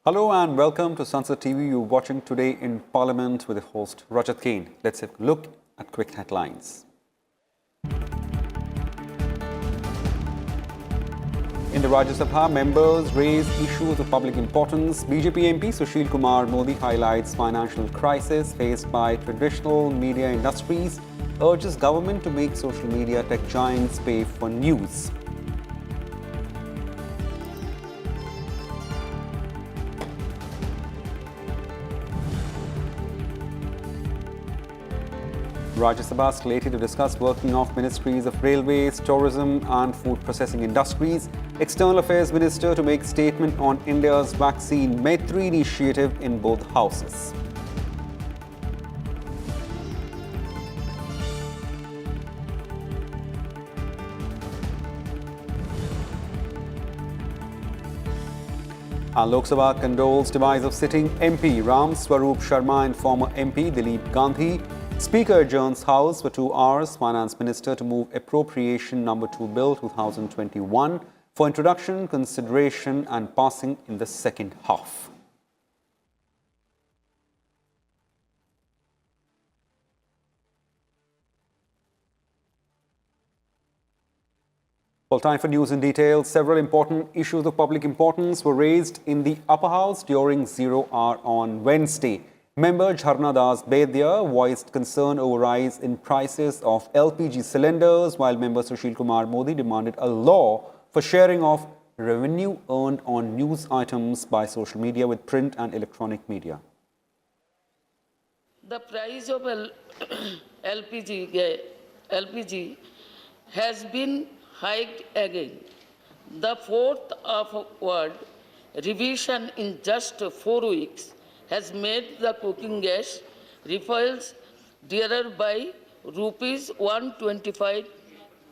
Hello and welcome to Sansad TV. You're watching Today in Parliament with the host Rajat Kane. Let's have a look at quick headlines. In the Rajya Sabha, members raise issues of public importance. BJP MP Sushil Kumar Modi highlights financial crisis faced by traditional media industries, urges government to make social media tech giants pay for news. Rajya Sabha slated to discuss working of ministries of railways, tourism and food processing industries. External Affairs Minister to make statement on India's vaccine Maitri initiative in both houses. And Lok Sabha condoles demise of sitting MP Ram Swaroop Sharma and former MP Dilip Gandhi. Speaker adjourns House for 2 hours. Finance Minister to move Appropriation Number 2 Bill 2021 for introduction, consideration and passing in the second half. Well, time for news in detail. Several important issues of public importance were raised in the Upper House during 0 hour on Wednesday. Member Jharna Das Bedya voiced concern over rise in prices of LPG cylinders, while member Sushil Kumar Modi demanded a law for sharing of revenue earned on news items by social media with print and electronic media. The price of LPG has been hiked again. The fourth upward revision in just 4 weeks has made the cooking gas refills dearer by rupees 125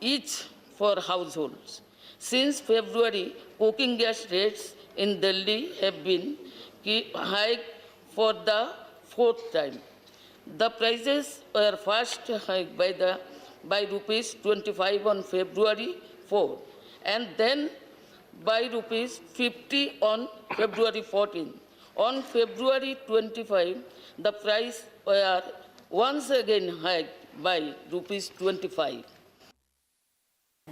each for households. Since February, cooking gas rates in Delhi have been hiked for the fourth time. The prices were first hiked by rupees 25 on February 4 and then by rupees 50 on February 14. On February 25, the price were once again hiked by rupees 25.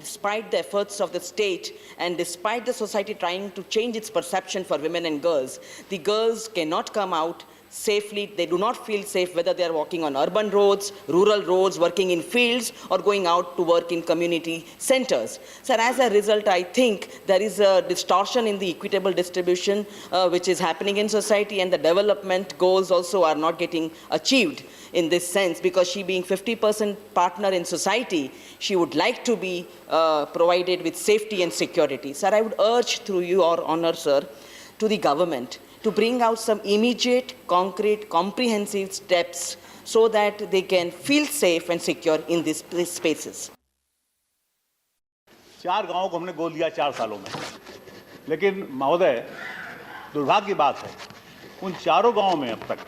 Despite the efforts of the state and despite the society trying to change its perception for women and girls, the girls cannot come out safely. They do not feel safe whether they are walking on urban roads, rural roads, working in fields or going out to work in community centers. So as a result, I think there is a distortion in the equitable distribution which is happening in society, and the development goals also are not getting achieved in this sense, because she being 50% partner in society, she would like to be provided with safety and security. Sir, I would urge through your honor, sir, to the government to bring out some immediate, concrete, comprehensive steps so that they can feel safe and secure in these spaces. 4 गांवों को हमने गोद लिया 4 सालों में, लेकिन महोदय दुर्भाग्य की बात है उन 4 गांवों में अब तक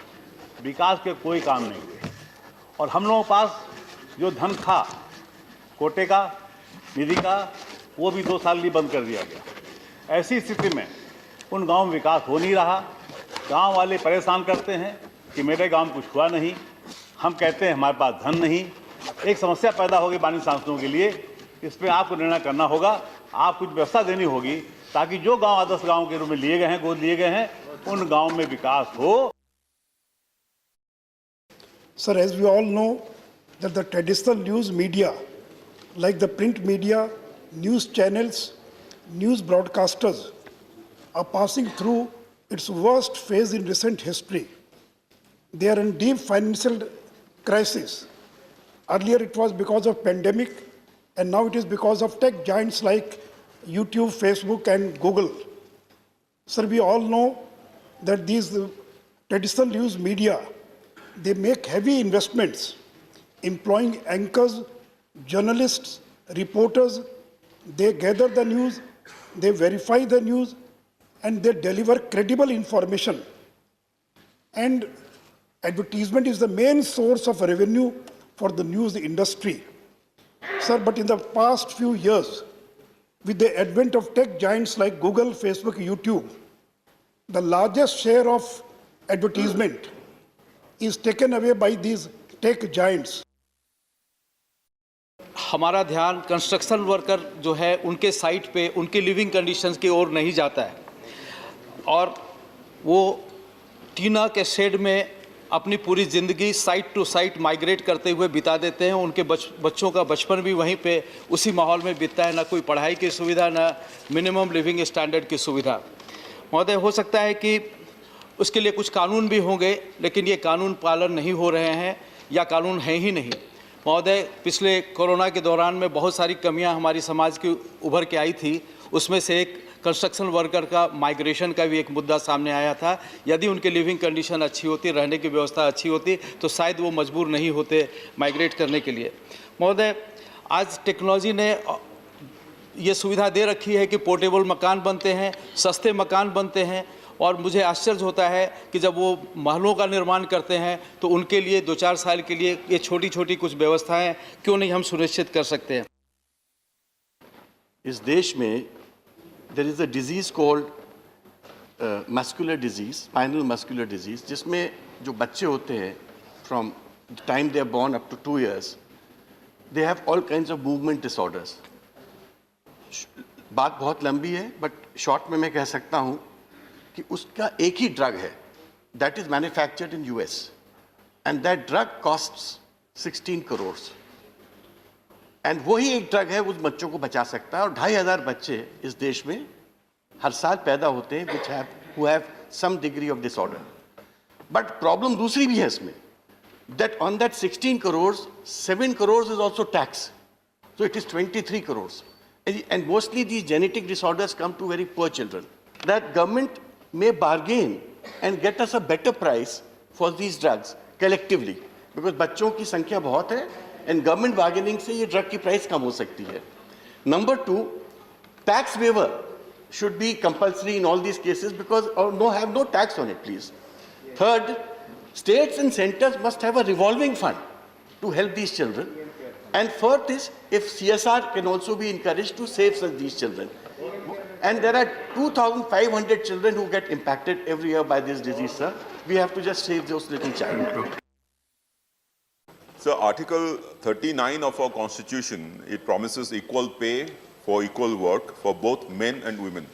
विकास के कोई काम नहीं हुए, और हम लोगों के पास जो धन था कोटे का, निधि का, वो भी 2 साल लिए बंद कर दिया गया। ऐसी स्थिति में उन गांव में विकास हो नहीं रहा। गांव वाले परेशान करते हैं कि मेरे गांव में कुछ हुआ नहीं, हम कहते हैं हमारे पास धन नहीं। एक समस्या पैदा होगी बानी सांसदों के लिए, इस पर आपको निर्णय करना होगा। आप कुछ व्यवस्था देनी होगी ताकि जो गांव आदर्श गांव के रूप में लिए गए हैं, गोद लिए गए हैं, उन गांव में विकास हो। Sir, as we all know that the traditional news media, like the print media, news channels, news broadcasters, are passing through its worst phase in recent history. They are in deep financial crisis. Earlier it was because of pandemic, and now it is because of tech giants like YouTube, Facebook and Google. Sir, we all know that these traditional news media, they make heavy investments, employing anchors, journalists, reporters. They gather the news, they verify the news, and they deliver credible information. And advertisement is the main source of revenue for the news industry. Sir, but in the past few years, with the advent of tech giants like Google, Facebook, YouTube, the largest share of advertisement is taken away by these tech giants. हमारा ध्यान construction worker जो है उनके site पे उनके living conditions की ओर नहीं जाता है और वो टीना के शेड में अपनी पूरी ज़िंदगी साइट टू साइट माइग्रेट करते हुए बिता देते हैं। उनके बच्चों का बचपन भी वहीं पे उसी माहौल में बीतता है, ना कोई पढ़ाई की सुविधा, ना मिनिमम लिविंग स्टैंडर्ड की सुविधा। महोदय, हो सकता है कि उसके लिए कुछ कानून भी होंगे, लेकिन ये कानून पालन नहीं हो रहे हैं या कानून हैं ही नहीं। महोदय, पिछले कोरोना के दौरान में बहुत सारी कमियां हमारी समाज की उभर के आई थी। उसमें से एक कंस्ट्रक्शन वर्कर का माइग्रेशन का भी एक मुद्दा सामने आया था। यदि उनके लिविंग कंडीशन अच्छी होती, रहने की व्यवस्था अच्छी होती, तो शायद वो मजबूर नहीं होते माइग्रेट करने के लिए। महोदय, आज टेक्नोलॉजी ने ये सुविधा दे रखी है कि पोर्टेबल मकान बनते हैं, सस्ते मकान बनते हैं, और मुझे आश्चर्य होता है कि जब वो महलों का निर्माण करते हैं तो उनके लिए 2-4 साल के लिए ये छोटी छोटी कुछ व्यवस्थाएं क्यों नहीं हम सुनिश्चित कर सकते हैं। इस देश में there is a disease called muscular disease, spinal muscular disease, जिसमें जो बच्चे होते हैं from the time they are born up to 2 years they have all kinds of movement disorders. बात बहुत लंबी है बट शॉर्ट में मैं कह सकता हूँ कि उसका एक ही ड्रग है, that is manufactured in US, and that drug costs 16 crores, and वही एक ड्रग है उस बच्चों को बचा सकता है। और 2,500 बच्चे इस देश में हर साल पैदा होते हैं who have some degree of disorder. But problem दूसरी भी है इसमें, that on that 16 crores, 7 crores is also tax, so it is 23 crores, and mostly these genetic disorders come to very poor children. That government may bargain and get us a better price for these drugs collectively, because बच्चों की संख्या बहुत है and government bargaining से ये drug की price कम हो सकती है. Number 2, tax waiver should be compulsory in all these cases because have no tax on it, please. Third, states and centers must have a revolving fund to help these children. And fourth is, if CSR can also be encouraged to save these children. And there are 2,500 children who get impacted every year by this disease, sir. We have to just save those little children. So Article 39 of our Constitution, it promises equal pay for equal work for both men and women.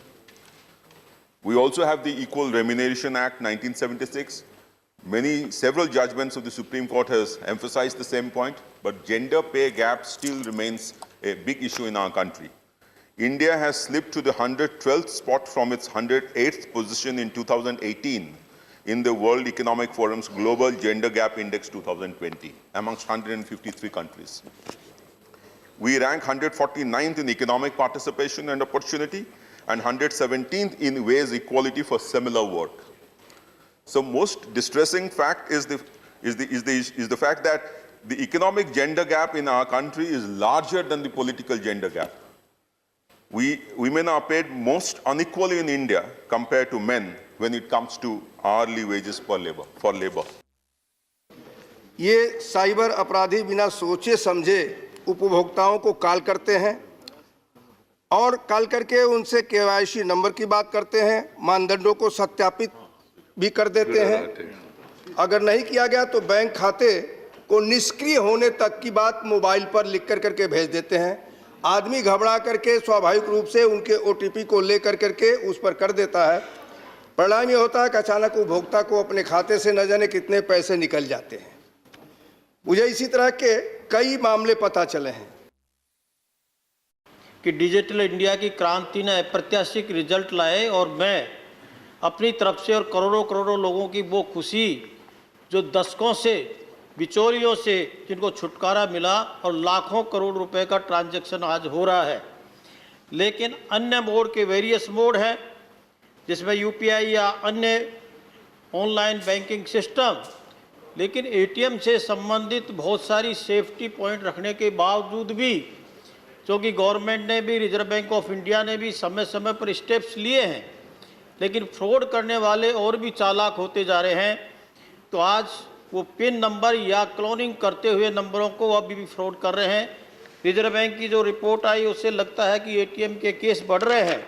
We also have the Equal Remuneration Act 1976. Several judgments of the Supreme Court has emphasized the same point, but gender pay gap still remains a big issue in our country. India has slipped to the 112th spot from its 108th position in 2018 in the World Economic Forum's Global Gender Gap Index 2020 amongst 153 countries. We rank 149th in economic participation and opportunity and 117th in wage equality for similar work. So most distressing fact is the fact that the economic gender gap in our country is larger than the political gender gap. Women are paid most unequally in India compared to men when it comes to hourly wages for labor. ये cyber अपराधी बिना सोचे समझे उपभोक्ताओं को call करते हैं और कॉल करके उनसे KYC नंबर की बात करते हैं, मानदंडों को सत्यापित भी कर देते हैं। अगर नहीं किया गया तो बैंक खाते को निष्क्रिय होने तक की बात मोबाइल पर लिख करके भेज देते हैं। आदमी घबरा करके स्वाभाविक रूप से उनके OTP को ले करके उस पर कर देता है। परिणाम ये होता है कि अचानक उपभोक्ता को अपने खाते से न जाने कितने पैसे निकल जाते हैं। मुझे इसी तरह के कई मामले पता चले हैं कि डिजिटल इंडिया की क्रांति ने अप्रत्याशित रिजल्ट लाए और मैं अपनी तरफ से और करोड़ों लोगों की वो खुशी जो दशकों से बिचौलियों से जिनको छुटकारा मिला और लाखों करोड़ रुपए का ट्रांजैक्शन आज हो रहा है, लेकिन अन्य मोड के वेरियस मोड हैं जिसमें UPI या अन्य ऑनलाइन बैंकिंग सिस्टम, लेकिन ATM से संबंधित बहुत सारी सेफ्टी पॉइंट रखने के बावजूद भी, क्योंकि गवर्नमेंट ने भी, रिजर्व बैंक ऑफ इंडिया ने भी समय समय पर स्टेप्स लिए हैं, लेकिन फ्रॉड करने वाले और भी चालाक होते जा रहे हैं। तो आज वो पिन नंबर या क्लोनिंग करते हुए नंबरों को अभी भी फ्रॉड कर रहे हैं। रिजर्व बैंक की जो रिपोर्ट आई उससे लगता है कि ATM के केस बढ़ रहे हैं।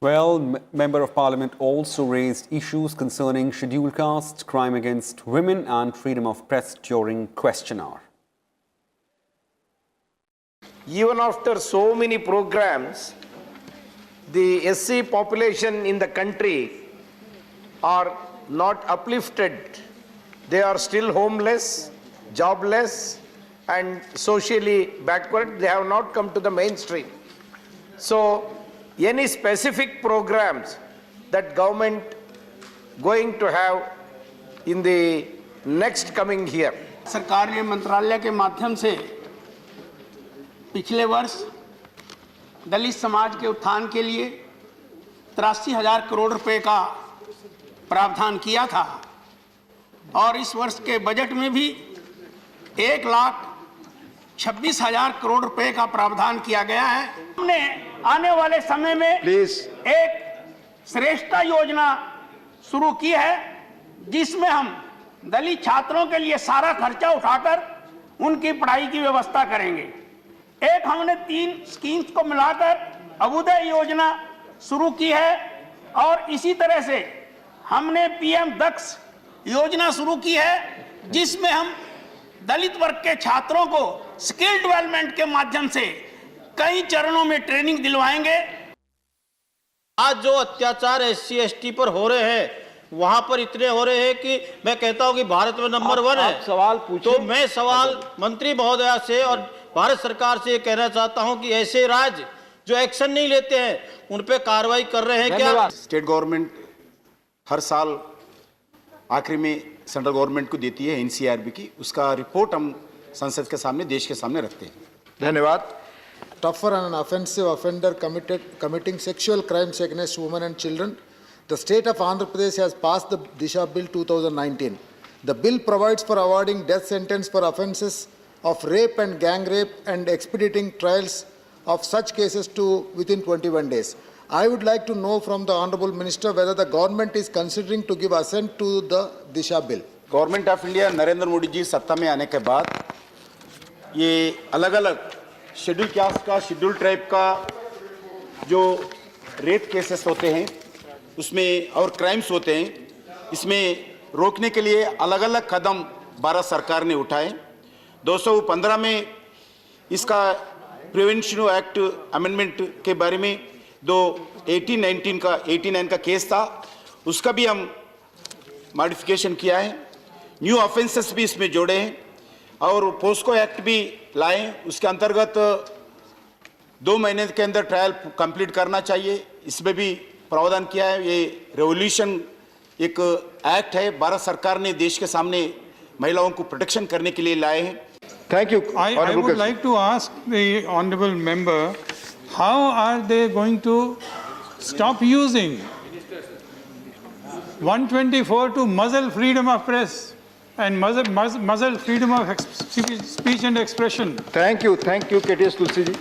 Well, Member of Parliament also raised issues concerning scheduled castes, crime against women and freedom of press during question hour. Even after so many programs, the SC population in the country are not uplifted. They are still homeless, jobless, and socially backward. They have not come to the mainstream. So, any specific programs that government going to have in the next coming year? सरकार ने मंत्रालय के माध्यम से पिछले वर्ष दलित समाज के उत्थान के लिए 83,000 करोड़ रुपए का प्रावधान किया था और इस वर्ष के बजट में भी 1,26,000 करोड़ रुपए का प्रावधान किया गया है। हमने आने वाले समय में एक श्रेष्ठता योजना शुरू की है जिसमें हम दलित छात्रों के लिए सारा खर्चा उठाकर उनकी पढ़ाई की व्यवस्था करेंगे। एक हमने 3 स्कीम्स को मिलाकर अभ्युदय योजना शुरू की है और इसी तरह से हमने पीएम दक्ष योजना शुरू की है जिसमें हम दलित वर्ग के छात्रों को स्किल डेवलपमेंट के माध्यम से कई चरणों में ट्रेनिंग दिलवाएंगे। आज जो अत्याचार SC ST पर हो रहे हैं वहां पर इतने हो रहे हैं कि मैं कहता हूं कि भारत में नंबर 1 है। सवाल पूछिए। तो मैं सवाल मंत्री महोदया से और भारत सरकार से कहना चाहता हूं कि ऐसे राज्य जो एक्शन नहीं लेते हैं उन पे कार्रवाई कर रहे हैं क्या? स्टेट गवर्नमेंट हर साल आखिरी में सेंट्रल गवर्नमेंट को देती है NCRB की, उसका रिपोर्ट हम संसद के सामने, देश के सामने रखते हैं। धन्यवाद। Tougher and an offensive offender committing sexual crimes against women and children, the state of Andhra Pradesh has passed the Disha Bill 2019. The bill provides for awarding death sentence for offences of rape and gang rape and expediting trials of such cases to within 21 days. I would like to know from the Honourable Minister whether the government is considering to give assent to the Disha Bill. Government of India Narendra Modi ji सत्ता में आने के बाद ये अलग अलग schedule caste का, schedule tribe का जो रेप केसेस होते हैं उसमें और क्राइम्स होते हैं, इसमें रोकने के लिए अलग अलग कदम भारत सरकार ने उठाए। 215 में इसका प्रिवेंशन एक्ट अमेंडमेंट के बारे में 89 का केस था, उसका भी हम मॉडिफिकेशन किया है। न्यू ऑफेंसेस भी इसमें जोड़े हैं और पोस्को एक्ट भी लाए, उसके अंतर्गत 2 महीने के अंदर ट्रायल कंप्लीट करना चाहिए, इसमें भी प्रावधान किया है। ये रेवोल्यूशन एक एक्ट है, भारत सरकार ने देश के सामने महिलाओं को प्रोटेक्शन करने के लिए लाए हैं। Thank you. I would like to ask the honourable member, how are they going to stop using 124 to muzzle freedom of press and muzzle freedom of speech and expression? Thank you KTS Tulsi ji.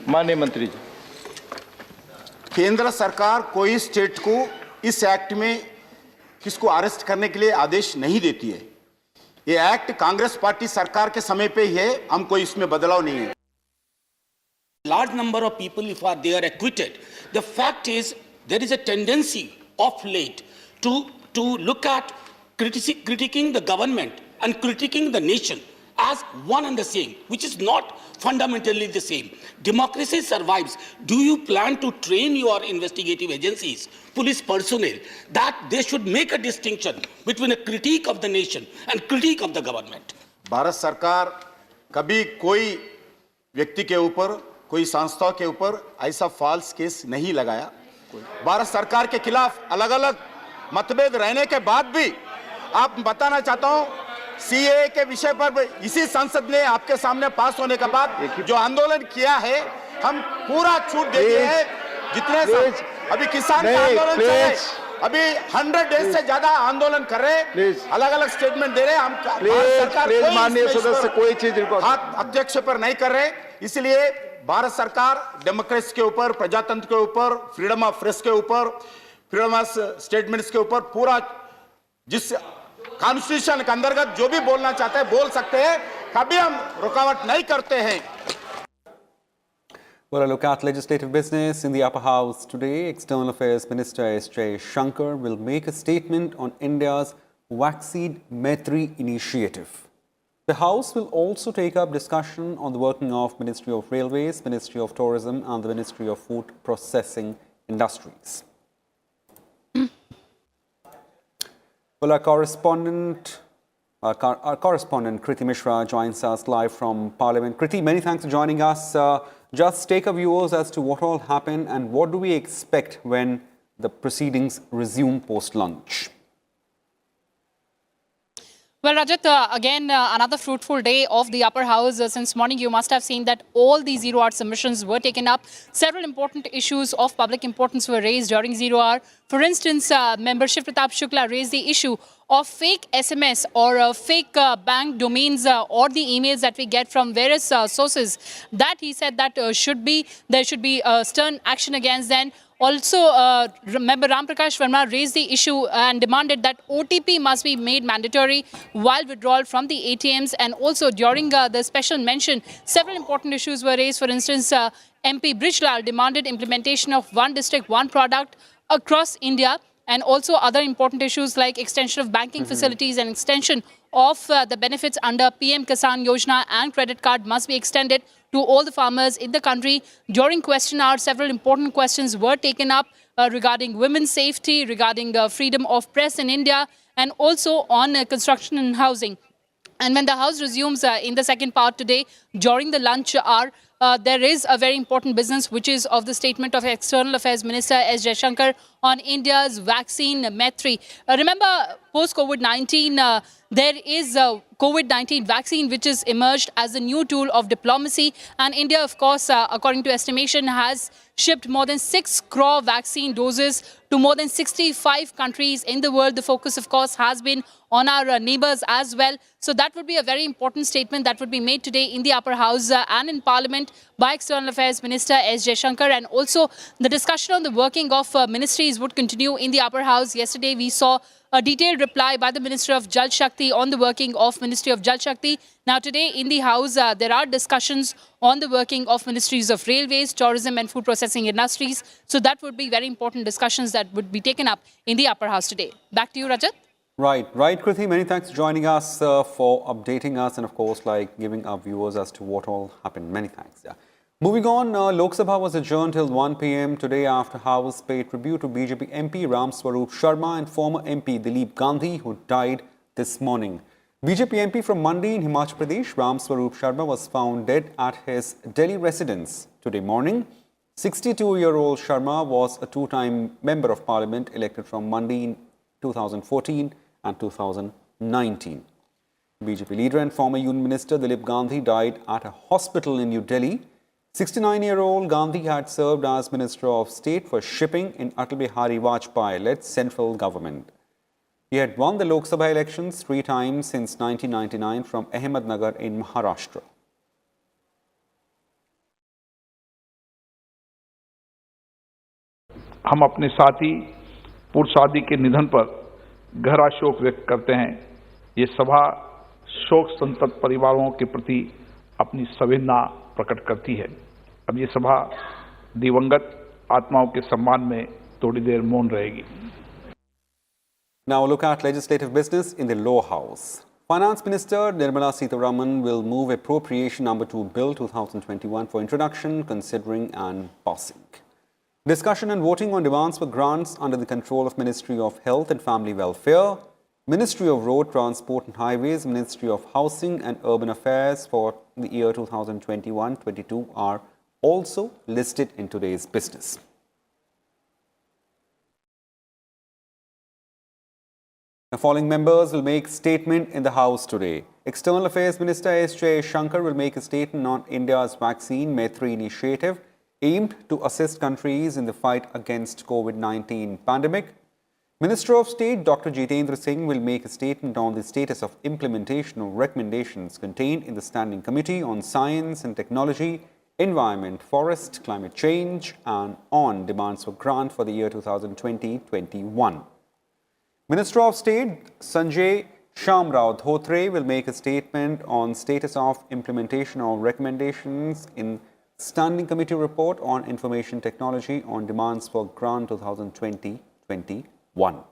माननीय मंत्री जी, केंद्र सरकार कोई state को इस act में किसको arrest करने के लिए आदेश नहीं देती है। ये एक्ट कांग्रेस पार्टी सरकार के समय पे ही है, हमको इसमें बदलाव नहीं है। Large number of people, if they are acquitted, the fact is there is a tendency of late to look at critiquing the government and critiquing the nation as one and the same, which is not fundamentally the same. Democracy survives. Do you plan to train your investigative agencies, police personnel, that they should make a distinction between a critique of the nation and critique of the government? Bharat सरकार कभी कोई व्यक्ति के ऊपर, कोई संस्था के ऊपर ऐसा फॉल्स केस नहीं लगाया। भारत सरकार के खिलाफ अलग अलग मतभेद रहने के बाद भी आप बताना चाहता हूं, CAA के विषय पर इसी संसद ने आपके सामने पास होने के बाद जो आंदोलन किया है, हम पूरा छूट दे दिए हैं। जितने अभी किसान का आंदोलन चल रहे, अभी 100 डेज से ज्यादा आंदोलन कर रहे, अलग अलग स्टेटमेंट दे रहे। हम सरकार माननीय सदस्य कोई चीज हाथ अध्यक्ष पर नहीं कर रहे, इसलिए भारत सरकार डेमोक्रेसी के ऊपर, प्रजातंत्र के ऊपर, फ्रीडम ऑफ प्रेस के ऊपर, फ्रीडम ऑफ स्टेटमेंट्स के ऊपर पूरा जिस कॉन्स्टिट्यूशन के अंतर्गत जो भी बोलना चाहते हैं बोल सकते हैं, कभी हम रुकावट नहीं करते हैं। Well, a look at legislative business in the upper house today. External Affairs Minister S. Jaishankar will make a statement on India's Vaccine Maitri initiative. The House will also take up discussion on the working of Ministry of Railways, Ministry of Tourism and the Ministry of Food Processing Industries. Well, our correspondent Kriti Mishra joins us live from Parliament. Kriti, many thanks for joining us. Just take our viewers as to what all happened and what do we expect when the proceedings resume post-lunch. Well, Rajat, again, another fruitful day of the upper house. Since morning, you must have seen that all the zero-hour submissions were taken up. Several important issues of public importance were raised during zero-hour. For instance, Member Shiv Pratap Shukla raised the issue of fake SMS or fake bank domains or the emails that we get from various sources. That he said that there should be stern action against them. Also, Member Ram Prakash Verma raised the issue and demanded that OTP must be made mandatory while withdrawal from the ATMs. And also during the special mention, several important issues were raised. For instance, MP Brijlal demanded implementation of one district, one product across India. And also other important issues like extension of banking facilities and extension of the benefits under PM Kisan Yojana and credit card must be extended to all the farmers in the country. During question hour, several important questions were taken up regarding women's safety, regarding freedom of press in India, and also on construction and housing. And when the House resumes in the second part today, during the lunch hour, there is a very important business, which is of the statement of External Affairs Minister S. Jaishankar on India's vaccine Maitri. Remember, post-COVID-19, there is a COVID-19 vaccine which is emerged as a new tool of diplomacy. And India, of course, according to estimation, has shipped more than 6 crore vaccine doses to more than 65 countries in the world. The focus, of course, has been on our neighbors as well. So that would be a very important statement that would be made today in the upper house and in Parliament by External Affairs Minister S. Jaishankar. And also the discussion on the working of ministries would continue in the upper house. Yesterday, we saw a detailed reply by the Minister of Jal Shakti on the working of Ministry of Jal Shakti. Now today in the House, there are discussions on the working of Ministries of Railways, Tourism and Food Processing Industries. So that would be very important discussions that would be taken up in the upper house today. Back to you, Rajat. Right, Kriti, many thanks for joining us, for updating us and of course giving our viewers as to what all happened. Many thanks. Yeah. Moving on, Lok Sabha was adjourned till 1 p.m. today after House paid tribute to BJP MP Ram Swaroop Sharma and former MP Dilip Gandhi, who died this morning. BJP MP from Mandi in Himachal Pradesh, Ram Swaroop Sharma, was found dead at his Delhi residence today morning. 62-year-old Sharma was a two-time Member of Parliament elected from Mandi in 2014 and 2019. BJP leader and former Union Minister Dilip Gandhi died at a hospital in New Delhi. 69-year-old Gandhi had served as Minister of State for Shipping in Atal Bihari Vajpayee-led central government. He had won the Lok Sabha elections 3 times since 1999 from Ahmednagar in Maharashtra. हम अपने साथी पूर्व साथी के निधन पर गहरा शोक व्यक्त करते हैं। ये सभा शोक संतप्त परिवारों के प्रति अपनी संवेदना प्रकट करती है। अब ये सभा दिवंगत आत्माओं के सम्मान में थोड़ी देर मौन रहेगी। Now look at legislative business in the Lower House. Finance Minister Nirmala Sitharaman will move Appropriation Number 2 Bill 2021 for introduction, considering and passing. Discussion and voting on demands for grants under the control of Ministry of Health and Family Welfare, Ministry of Road Transport and Highways, Ministry of Housing and Urban Affairs for the year 2021-22 are also listed in today's business. The following members will make statement in the House today. External Affairs Minister S. Jaishankar will make a statement on India's Vaccine Maitri initiative aimed to assist countries in the fight against COVID-19 pandemic. Minister of State Dr. Jitendra Singh will make a statement on the status of implementation of recommendations contained in the Standing Committee on Science and Technology, Environment, Forest, Climate Change and on demands for grant for the year 2020-21. Minister of State Sanjay Shamrao Dhotre will make a statement on status of implementation of recommendations in Standing Committee report on Information Technology on demands for grant 2020-21.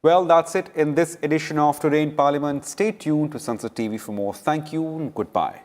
Well, that's it in this edition of Today in Parliament. Stay tuned to Sansad TV for more. Thank you and goodbye.